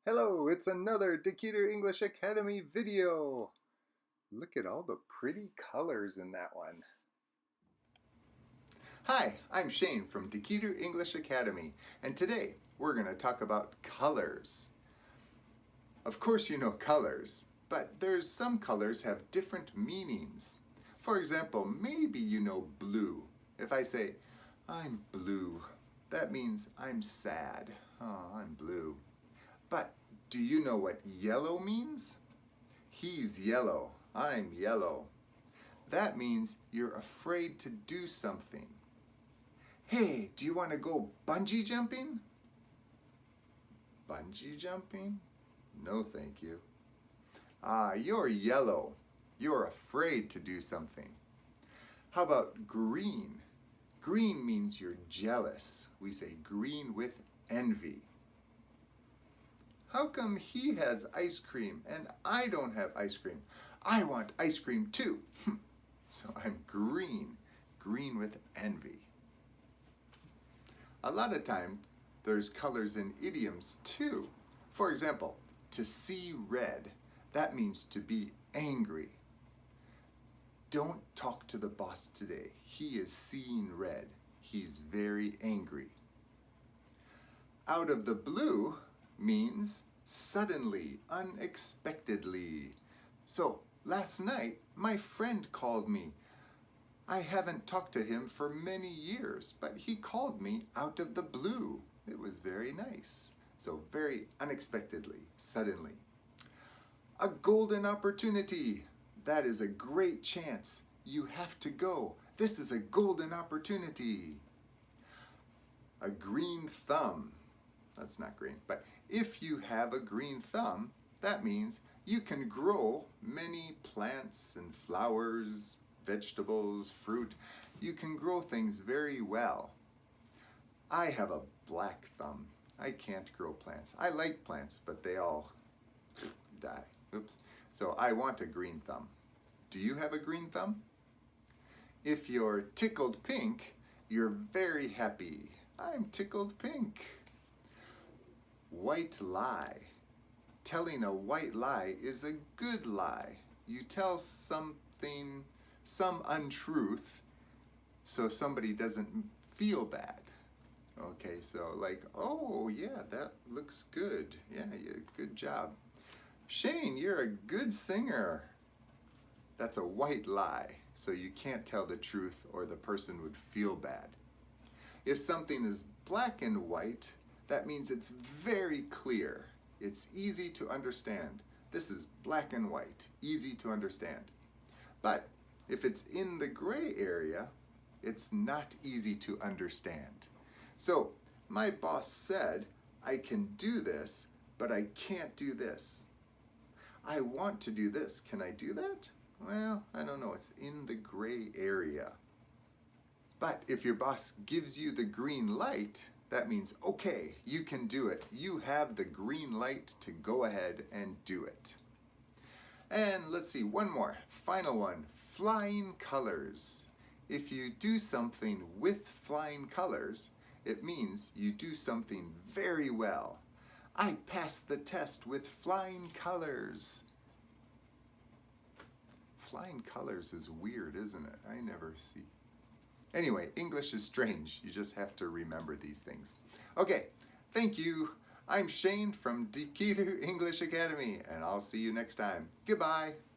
Hello, it's another Dekiru English Academy video. Look at all the pretty colors in that one. Hi, I'm Shane from Dekiru English Academy, and today we're going to talk about colors. Of course you know colors, but there's some colors have different meanings. For example, maybe you know blue. If I say, I'm blue, that means I'm sad. Oh, I'm blue. But do you know what yellow means? He's yellow. I'm yellow. That means you're afraid to do something. Hey, do you want to go bungee jumping? Bungee jumping? No, thank you. You're yellow. You're afraid to do something. How about green? Green means you're jealous. We say green with envy. How come he has ice cream and I don't have ice cream? I want ice cream too. So I'm green, green with envy. A lot of time there's colors in idioms too. For example, to see red, that means to be angry. Don't talk to the boss today. He is seeing red. He's very angry. Out of the blue means suddenly, unexpectedly. So last night, my friend called me. I haven't talked to him for many years, but he called me out of the blue. It was very nice. So very unexpectedly, suddenly. A golden opportunity. That is a great chance. You have to go. This is a golden opportunity. A green thumb. That's not green, but if you have a green thumb, that means you can grow many plants and flowers, vegetables, fruit. You can grow things very well. I have a black thumb. I can't grow plants. I like plants, but they all die. Oops. So I want a green thumb. Do you have a green thumb? If you're tickled pink, you're very happy. I'm tickled pink. White lie. Telling a white lie is a good lie. You tell something, some untruth, so somebody doesn't feel bad. Okay, so like, oh yeah, that looks good. Yeah, good job. Shane, you're a good singer. That's a white lie, so you can't tell the truth or the person would feel bad. If something is black and white, that means it's very clear. It's easy to understand. This is black and white, easy to understand. But if it's in the gray area, it's not easy to understand. So my boss said, I can do this, but I can't do this. I want to do this. Can I do that? Well, I don't know. It's in the gray area. But if your boss gives you the green light, that means, okay, you can do it. You have the green light to go ahead and do it. And let's see, one more, final one, flying colors. If you do something with flying colors, it means you do something very well. I passed the test with flying colors. Flying colors is weird, isn't it? I never see. Anyway, English is strange. You just have to remember these things. Okay, thank you. I'm Shane from Dekiru English Academy, and I'll see you next time. Goodbye.